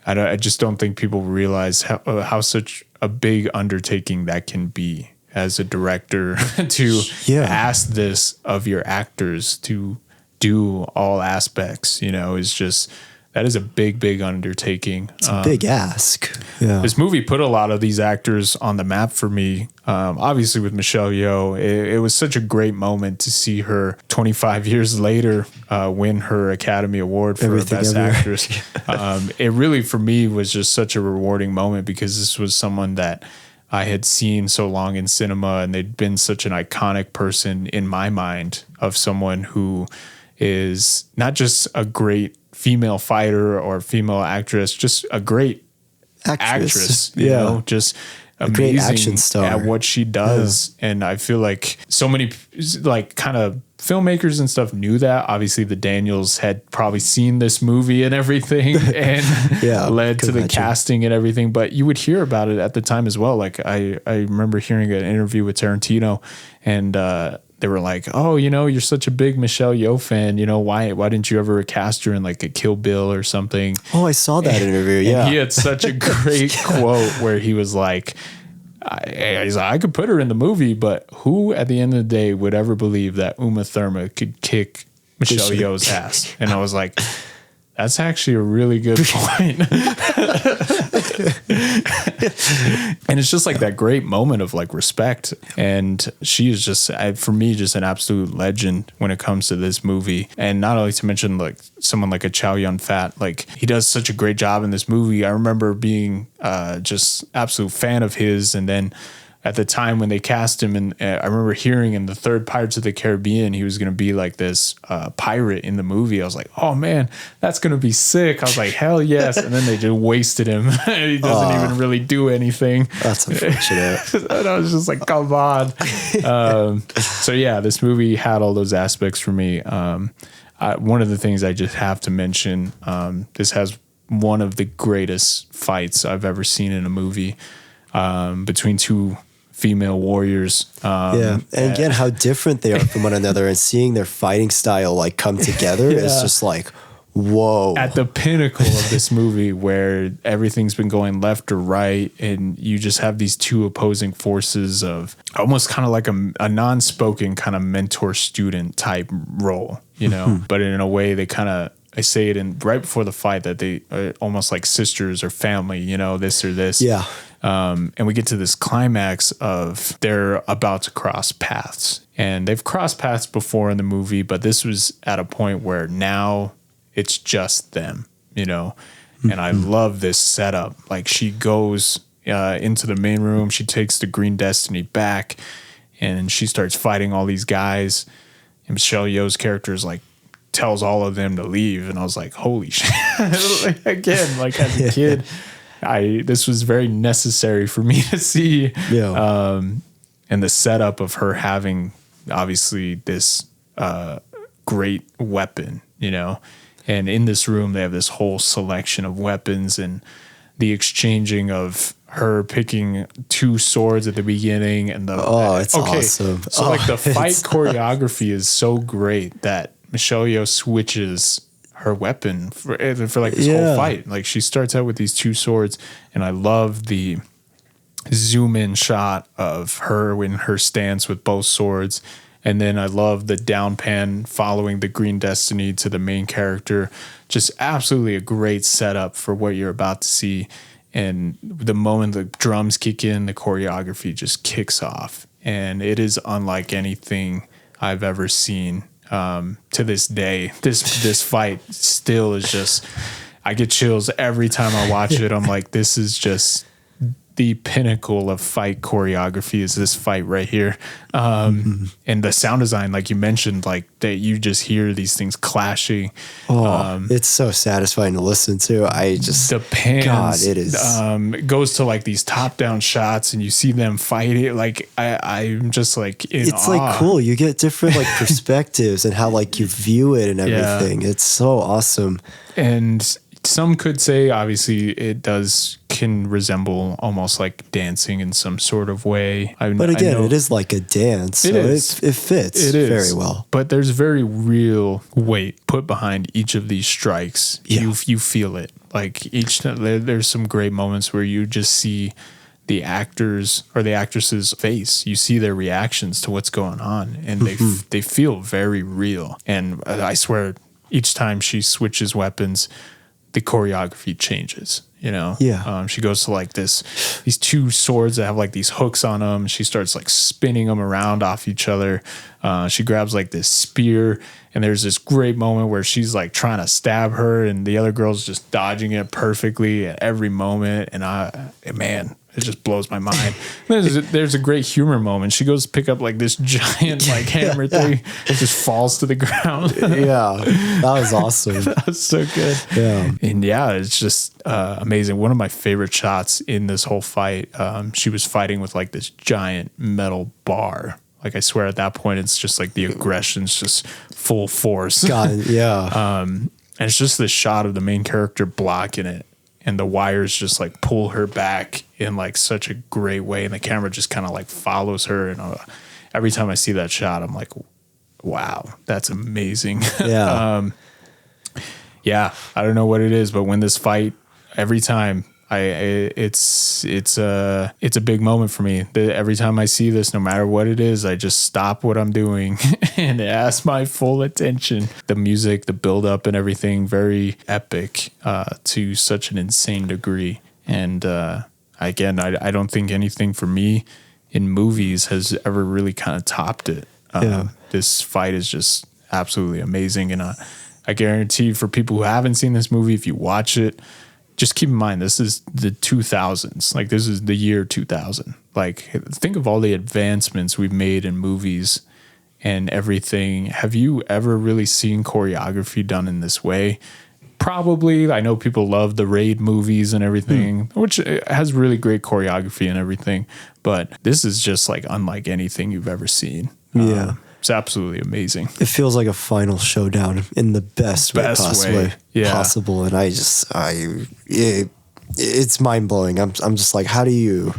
I just don't think people realize how such a big undertaking that can be as a director to ask this of your actors to do all aspects, is just, that is a big undertaking. It's a big ask. Yeah. This movie put a lot of these actors on the map for me. Obviously with Michelle Yeoh, it was such a great moment to see her 25 years later win her Academy Award for Best Actress. It really, for me, was just such a rewarding moment, because this was someone that I had seen so long in cinema, and they'd been such an iconic person in my mind, of someone who is not just a great female fighter or female actress, just a great actress, just amazing, great action star at what she does. And I feel like so many like kind of filmmakers and stuff knew that. Obviously the Daniels had probably seen this movie and everything, and led to the casting and everything, but you would hear about it at the time as well. Like I remember hearing an interview with Tarantino, and they were like, "Oh, you're such a big Michelle Yeoh fan. Why didn't you ever cast her in like a Kill Bill or something?" Oh, I saw that interview. Yeah, he had such a great quote where he was like, I could put her in the movie, but who at the end of the day would ever believe that Uma Thurman could kick Michelle Yeoh's ass?" And I was like, that's actually a really good point. And it's just like that great moment of like respect. And she is just, for me, just an absolute legend when it comes to this movie. And not only to mention like someone like a Chow Yun-fat, like he does such a great job in this movie. I remember being just absolute fan of his. And then at the time when they cast him, and I remember hearing in the third Pirates of the Caribbean, he was going to be like this pirate in the movie. I was like, oh man, that's going to be sick. I was like, hell yes. And then they just wasted him. He doesn't even really do anything. That's unfortunate. And I was just like, come on. So yeah, this movie had all those aspects for me. One of the things I just have to mention, this has one of the greatest fights I've ever seen in a movie, between two female warriors. And again, how different they are from one another, and seeing their fighting style like come together is just like, whoa. At the pinnacle of this movie, where everything's been going left or right, and you just have these two opposing forces of almost kind of like a non-spoken kind of mentor-student type role, but in a way they kind of, I say it in right before the fight, that they are almost like sisters or family, this or this. Yeah. And we get to this climax of they're about to cross paths, and they've crossed paths before in the movie, but this was at a point where now it's just them, and I love this setup. Like she goes into the main room, she takes the Green Destiny back, and she starts fighting all these guys, and Michelle Yeoh's character is like, tells all of them to leave. And I was like, holy shit. Again, like as a kid, this was very necessary for me to see. And the setup of her having obviously this great weapon, and in this room they have this whole selection of weapons, and the exchanging of her picking two swords at the beginning, and it's awesome. So like the fight choreography is so great that Michelle Yeoh switches her weapon for like this whole fight. Like she starts out with these two swords, and I love the zoom in shot of her in her stance with both swords, And then I love the down pan following the green destiny to the main character. Just absolutely a great setup for what you're about to see. And the moment the drums kick in, the choreography just kicks off. And it is unlike anything I've ever seen. To this day, this fight still is just, I get chills every time I watch it. I'm like, this is just the pinnacle of fight choreography is this fight right here. And the sound design, like you mentioned, like that you just hear these things clashing. It's so satisfying to listen to. The pans, God, it is. It goes to like these top down shots and you see them fighting. Like I'm just like it's awe. like cool. You get different like perspectives and how like you view it and everything. It's so awesome. And some could say, obviously, it can resemble almost like dancing in some sort of way. But again, it is like a dance, so it fits very well. But there's very real weight put behind each of these strikes. Yeah. You feel it. Like there's some great moments where you just see the actors or the actress's face. You see their reactions to what's going on, and they feel very real. And I swear, each time she switches weapons, the choreography changes, you know? Yeah. She goes to like these two swords that have like these hooks on them. She starts like spinning them around off each other. She grabs like this spear, and there's this great moment where she's like trying to stab her and the other girl's just dodging it perfectly at every moment. And man, it just blows my mind. There's a great humor moment. She goes to pick up like this giant like hammer thing. It just falls to the ground. Yeah, that was awesome. That was so good. Yeah. And yeah, it's just amazing. One of my favorite shots in this whole fight, she was fighting with like this giant metal bar. Like I swear at that point, it's just like the aggression's just full force. God, yeah. And it's just this shot of the main character blocking it. And the wires just like pull her back in like such a great way. And the camera just kind of like follows her. And every time I see that shot, I'm like, wow, that's amazing. Yeah. Yeah. I don't know what it is, but when this fight, every time it's a big moment for me. Every time I see this, no matter what it is, I just stop what I'm doing and ask my full attention. The music, the build up and everything, very epic to such an insane degree. And again, I don't think anything for me in movies has ever really kind of topped it. This fight is just absolutely amazing. And I guarantee for people who haven't seen this movie, if you watch it, just keep in mind, this is the 2000s. Like, this is the year 2000. Like, think of all the advancements we've made in movies and everything. Have you ever really seen choreography done in this way? Probably. I know people love the Raid movies and everything, which has really great choreography and everything. But this is just like unlike anything you've ever seen. Yeah. It's absolutely amazing. It feels like a final showdown in the best way possible. And it's mind blowing. I'm just like, how do you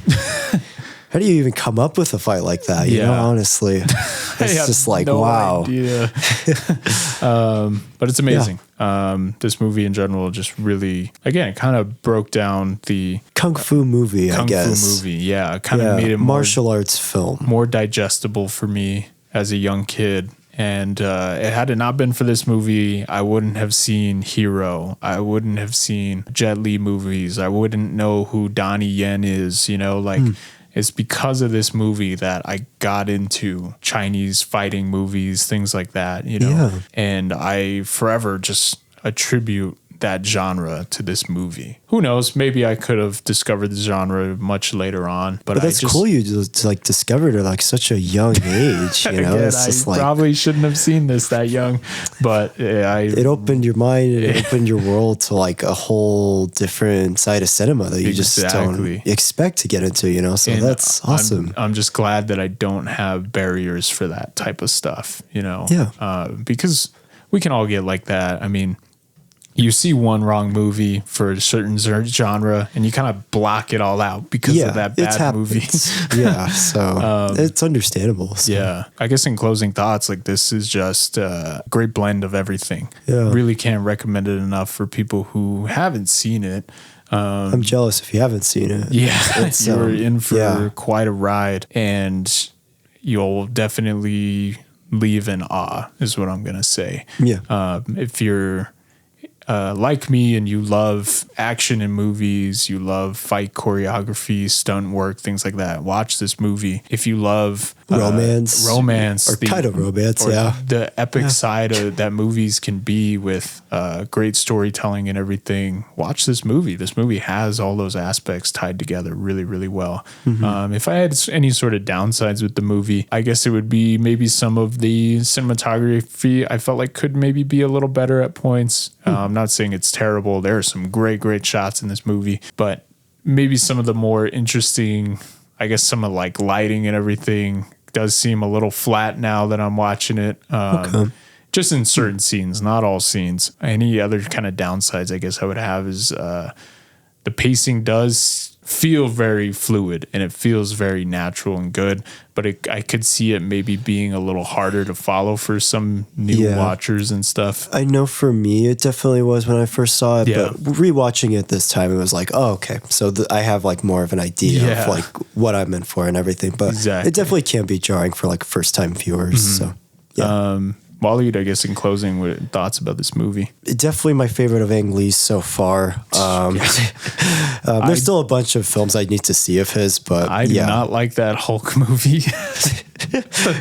even come up with a fight like that? You know, honestly, it's just like, wow. But it's amazing. This movie in general just really, again, it kind of broke down the Kung Fu movie, I guess. Kung Fu movie, yeah. It kind of made it martial arts film. More digestible for me as a young kid. And had it not been for this movie, I wouldn't have seen Hero. I wouldn't have seen Jet Li movies. I wouldn't know who Donnie Yen is, you know, like it's because of this movie that I got into Chinese fighting movies, things like that, you know. Yeah. And I forever just attribute that genre to this movie. Who knows? Maybe I could have discovered the genre much later on. But that's cool. You just like discovered it like such a young age. You know, Again, it's just I like probably shouldn't have seen this that young, but it opened your mind. It opened your world to like a whole different side of cinema that you just don't expect to get into. You know, so that's awesome. I'm just glad that I don't have barriers for that type of stuff. You know, because we can all get like that. I mean, you see one wrong movie for a certain genre and you kind of block it all out because of that bad movie. So it's understandable. So. Yeah. I guess in closing thoughts, like this is just a great blend of everything. Yeah. Really can't recommend it enough for people who haven't seen it. I'm jealous if you haven't seen it. Yeah. You're in for quite a ride, and you'll definitely leave in awe is what I'm going to say. Yeah. If you're like me and you love action in movies, you love fight choreography, stunt work, things like that, watch this movie. If you love romance, or kind of romance, yeah, the epic side of that movies can be with great storytelling and everything, watch this movie. This movie has all those aspects tied together really, really well. If I had any sort of downsides with the movie, I guess it would be maybe some of the cinematography I felt like could maybe be a little better at points. I'm not saying it's terrible. There are some great shots in this movie, but maybe some of the more interesting, I guess some of like lighting and everything does seem a little flat now that I'm watching it. Just in certain scenes, not all scenes. Any other kind of downsides I guess I would have is the pacing does feel very fluid and it feels very natural and good, but I could see it maybe being a little harder to follow for some new watchers and stuff. I know for me, it definitely was when I first saw it, but rewatching it this time, it was like, oh, okay. So I have like more of an idea of like what I'm in for and everything, but it definitely can be jarring for like first time viewers. So Wallied, I guess in closing, what thoughts about this movie? Definitely my favorite of Ang Lee's so far. There's still a bunch of films I need to see of his, but I do not like that Hulk movie.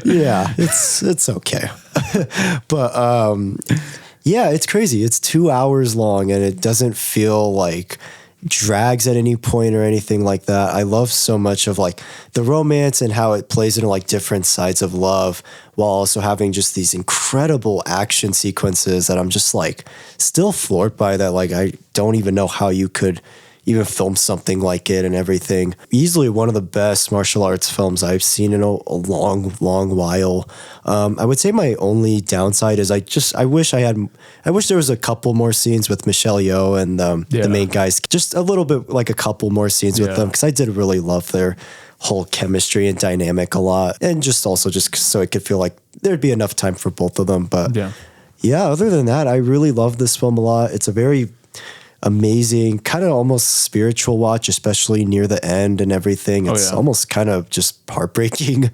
Yeah, it's okay. But it's crazy. It's 2 hours long and it doesn't feel like drags at any point or anything like that. I love so much of like the romance and how it plays into like different sides of love while also having just these incredible action sequences that I'm just like still floored by, that like I don't even know how you could even film something like it and everything. Easily one of the best martial arts films I've seen in a long while. I would say my only downside is I wish there was a couple more scenes with Michelle Yeoh and the main guys. Just a little bit, like a couple more scenes with them, because I did really love their whole chemistry and dynamic a lot. And just also just so it could feel like there'd be enough time for both of them. But other than that, I really love this film a lot. It's a very amazing, kind of almost spiritual watch, especially near the end and everything. It's almost kind of just heartbreaking,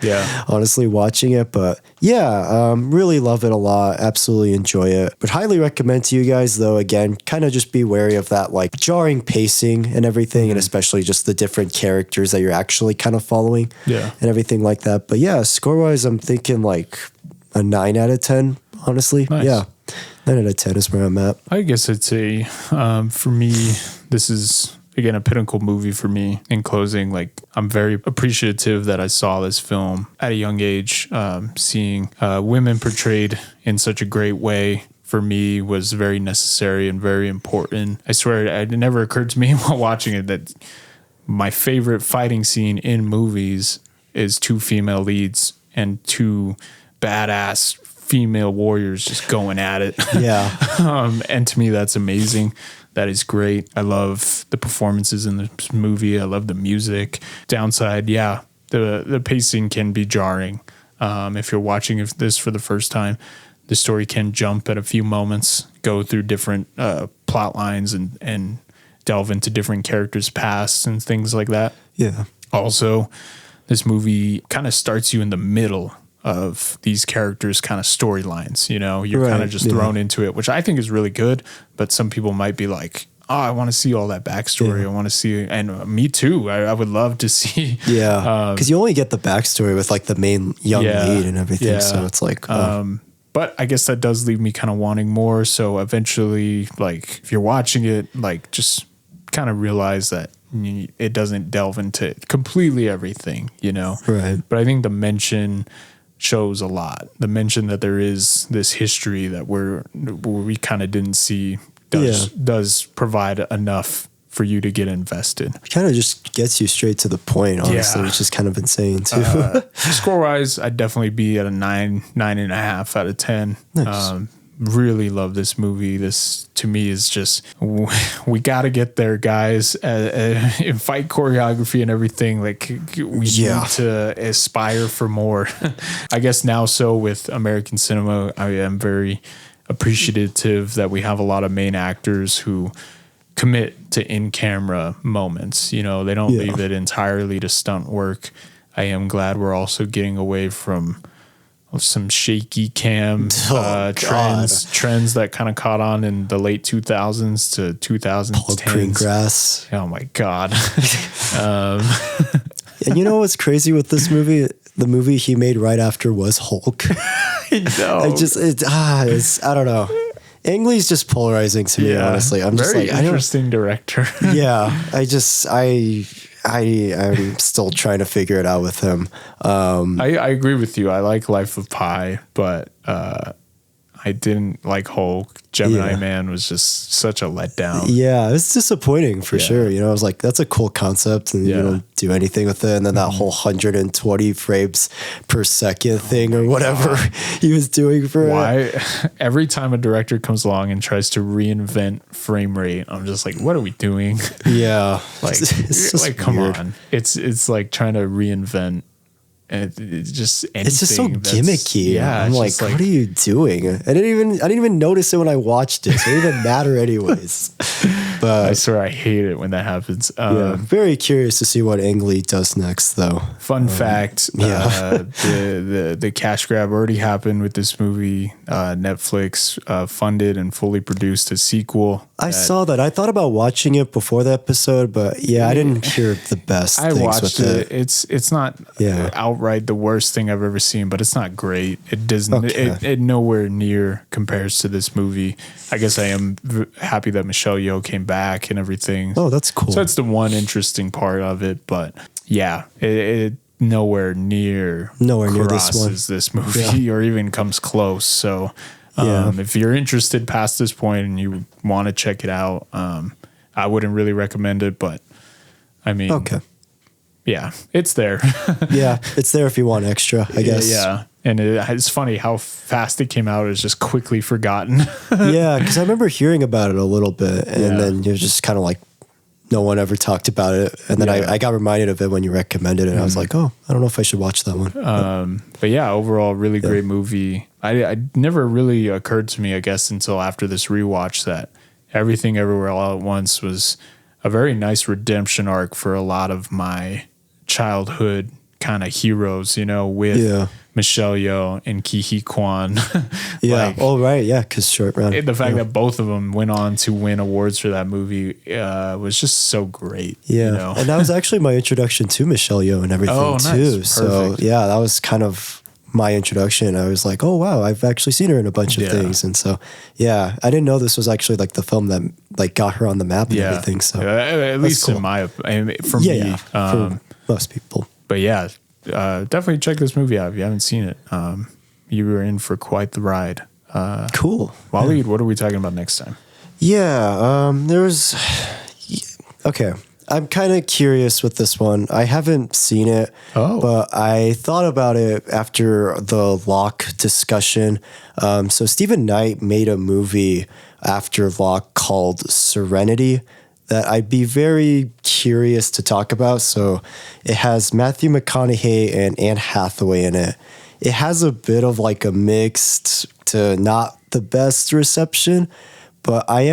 honestly, watching it. But really love it a lot. Absolutely enjoy it. But highly recommend to you guys, though, again, kind of just be wary of that like jarring pacing and everything, and especially just the different characters that you're actually kind of following and everything like that. But score-wise, I'm thinking like a 9 out of 10, honestly. Nice. 9 out of 10 is where I'm at. I guess I'd say, for me, this is, again, a pinnacle movie for me. In closing, like, I'm very appreciative that I saw this film at a young age. Seeing women portrayed in such a great way, for me, was very necessary and very important. I swear, it never occurred to me while watching it that my favorite fighting scene in movies is 2 female leads and 2 badass female warriors just going at it. And to me, that's amazing. That is great. I love the performances in this movie. I love the music. Downside, the pacing can be jarring. If you're watching this for the first time, the story can jump at a few moments, go through different plot lines and delve into different characters' pasts and things like that. Also, this movie kind of starts you in the middle of these characters' kind of storylines. You know, you're kind of just thrown into it, which I think is really good. But some people might be like, oh, I want to see all that backstory. I want to see, and me too. I would love to see. Because you only get the backstory with like the main young lead and everything. So it's like, but I guess that does leave me kind of wanting more. So eventually, like if you're watching it, like just kind of realize that it doesn't delve into completely everything, you know? But I think the mention shows a lot. The mention that there is this history that we kind of didn't see does provide enough for you to get invested. It kind of just gets you straight to the point, honestly, which is kind of insane too. Score-wise, I'd definitely be at a 9.5 out of 10. Nice. Really love this movie. This to me is just, we got to get there, guys. In fight choreography and everything, like we need to aspire for more. I guess now, so with American cinema, I am very appreciative that we have a lot of main actors who commit to in-camera moments. You know, they don't leave it entirely to stunt work. I am glad we're also getting away from some shaky cam Oh, trends that kind of caught on in the late 2000s to 2010s. Greengrass. Oh my God. And you know what's crazy with this movie? The movie he made right after was Hulk. I know. I don't know. Ang Lee's just polarizing to me, honestly. I'm just very like, interesting director. Yeah, I'm still trying to figure it out with him. I agree with you. I like Life of Pi, but I didn't like Hulk. Gemini Man was just such a letdown. Yeah, it's disappointing for sure. You know, I was like, that's a cool concept, and you don't do anything with it. And then that whole 120 frames per second thing or whatever he was doing for it. Every time a director comes along and tries to reinvent frame rate, I'm just like, what are we doing? Yeah, like come on. It's like trying to reinvent. And it's just anything. It's just so gimmicky. Yeah, I'm like, what are you doing? I didn't even notice it when I watched it. So it didn't even matter anyways. But I swear I hate it when that happens. Very curious to see what Ang Lee does next, though. Fun fact: the cash grab already happened with this movie. Netflix funded and fully produced a sequel. I saw that. I thought about watching it before the episode, but I didn't hear the best things watched with it. It's not outright the worst thing I've ever seen, but it's not great. It doesn't. It nowhere near compares to this movie. I guess I am happy that Michelle Yeoh came back and everything. Oh, that's cool. So that's the one interesting part of it, but it nowhere near this movie or even comes close. So if you're interested past this point and you want to check it out, I wouldn't really recommend it, but I mean, yeah, it's there. Yeah, it's there if you want extra, I guess. Yeah. And it's funny how fast it came out. It was just quickly forgotten. Yeah, because I remember hearing about it a little bit, and then you're just kind of like, no one ever talked about it. And then I got reminded of it when you recommended it. And I was like, oh, I don't know if I should watch that one. But yeah, overall, really great movie. I never really occurred to me, I guess, until after this rewatch that Everything Everywhere All at Once was a very nice redemption arc for a lot of my childhood kind of heroes, with Michelle Yeoh and Ki-hee Kwan. Because Short Round. The fact that both of them went on to win awards for that movie was just so great. Yeah, and that was actually my introduction to Michelle Yeoh and everything too. Nice. So that was kind of my introduction. I was like, oh wow, I've actually seen her in a bunch of things, and so I didn't know this was actually like the film that like got her on the map and everything. So at least cool. In my opinion, for me, for most people. But definitely check this movie out if you haven't seen it. You were in for quite the ride. Cool. Wallied, what are we talking about next time? Okay. I'm kind of curious with this one. I haven't seen it, but I thought about it after the Locke discussion. So Stephen Knight made a movie after Locke called Serenity that I'd be very curious to talk about. So it has Matthew McConaughey and Anne Hathaway in it. It has a bit of like a mixed to not the best reception, but I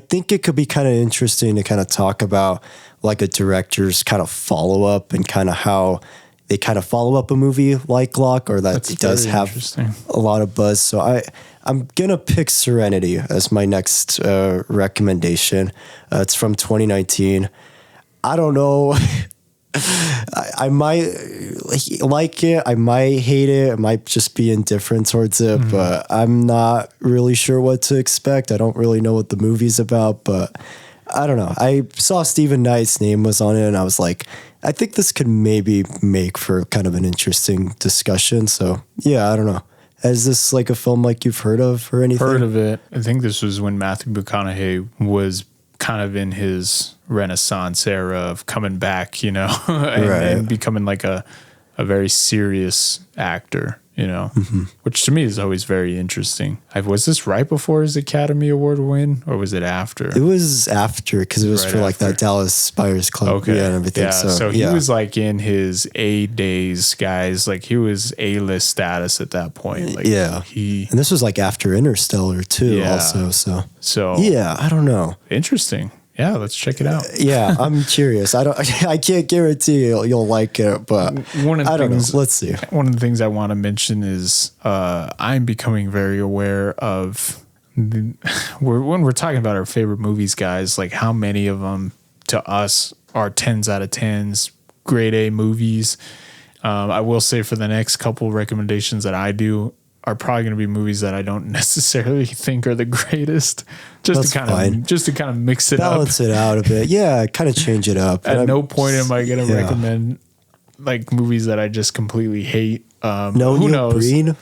think it could be kind of interesting to kind of talk about like a director's kind of follow up and kind of how they kind of follow up a movie like Locke, or that it does have a lot of buzz. So I'm going to pick Serenity as my next recommendation. It's from 2019. I don't know. I might like it. I might hate it. I might just be indifferent towards it, but I'm not really sure what to expect. I don't really know what the movie's about, but I don't know. I saw Stephen Knight's name was on it, and I was like, I think this could maybe make for kind of an interesting discussion. So I don't know. Is this like a film like you've heard of or anything? Heard of it. I think this was when Matthew McConaughey was kind of in his Renaissance era of coming back, and becoming like a very serious actor, which to me is always very interesting. Was this right before his Academy Award win, or was it after? It was after, because it was for like that Dallas Buyers Club and everything. Yeah, so he was like in his A days, guys. Like he was A-list status at that point. Like and this was like after Interstellar too, also. So I don't know. Interesting. Yeah, let's check it out. Yeah, I'm curious. I can't guarantee you'll like it, but I don't know. Let's see. One of the things I want to mention is I'm becoming very aware of when we're talking about our favorite movies, guys, like how many of them to us are 10s out of 10s, grade A movies. I will say for the next couple recommendations that I do are probably going to be movies that I don't necessarily think are the greatest, just to kind of mix it balance it out a bit. Yeah, kind of change it up. At no point am I going to recommend like movies that I just completely hate. Who knows? Breen?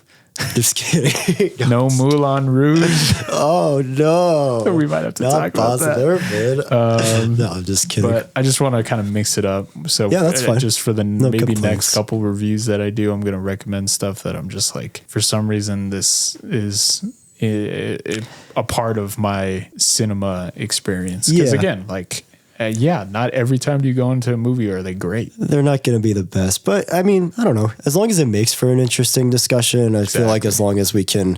Just kidding. No Moulin Rouge. Oh no, we might have to talk about that. No, I'm just kidding. But I just want to kind of mix it up. So yeah, that's fine. Just for the next couple reviews that I do, I'm going to recommend stuff that I'm just like, for some reason, this is a part of my cinema experience. Because again, like. Not every time you go into a movie are they great. They're not going to be the best. But, I mean, I don't know. As long as it makes for an interesting discussion, I feel like as long as we can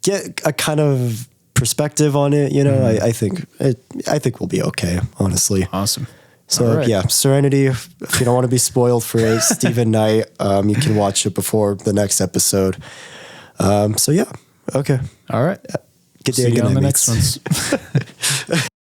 get a kind of perspective on it, I think we'll be okay, honestly. Awesome. So, Serenity, if you don't want to be spoiled for Stephen Knight, you can watch it before the next episode. Okay. All right. Good day. See you on the next ones.